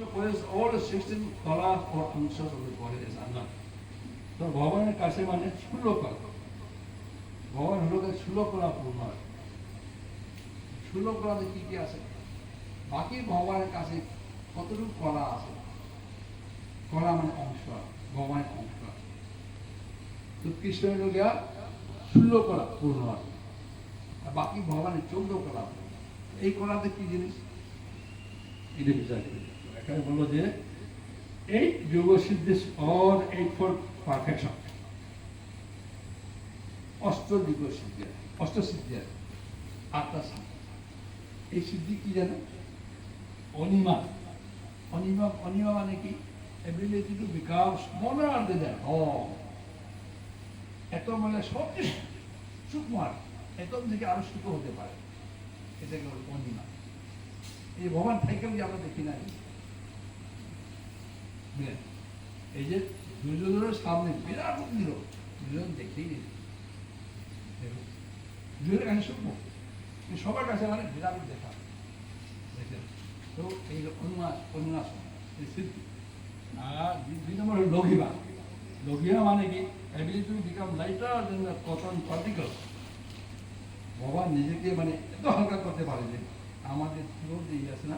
possess all the 16 kalas or anshas of the body is unknown. তো ভগবানের কাছে মানে ষোলো কলা, ভগবান হলো ষোলো কলা পূর্ণ। ষোলো কলাতে কি কি আছে, বাকি ভগবানের কাছে কতটুকু কলা আছে, কলা মানে অংশ, ভগবানের অংশ। তো কৃষ্ণ হলো গিয়া ষোলো কলা পূর্ণ আছে, আর বাকি ভগবানের 14 কলা। এই কলাতে কি জিনিস এটা বিচার করি। এখানে বললো যে 8 যোগ সিদ্ধি or 8 for perfection, অষ্টযোগ সিদ্ধি, অষ্টসিদ্ধি আছে, 8টা সিদ্ধি। এই সিদ্ধি কি জানো, অনিমা। অনিমা, অনিমা মানে কি, ability to become smaller then all. এত মানে সবচেয়ে সূক্ষ্ম, এতম থেকে আরো সূক্ষ্ম হতে পারে, এটাকে বলে অনিমা। এই ভগবান সাইকেল যে আমরা দেখি না, এই যে দুর্যোধনের সামনে বিরাট মন্দির, দুর্যোধন দেখেই নেই, দুর্যোধনের কাছে শুনবো সবার কাছে মানে বিরাট দেখা দেখেন। তো এই অনুনাশন সিদ্ধি। আর 2 নম্বর হল লঘিমা। লঘিমা মানে কি, ability to become lighter then the cotton particle. ভগবান নিজেকে মানে এত হালকা করতে পারে যে আমাদের থ্রোট দিয়ে আছে না,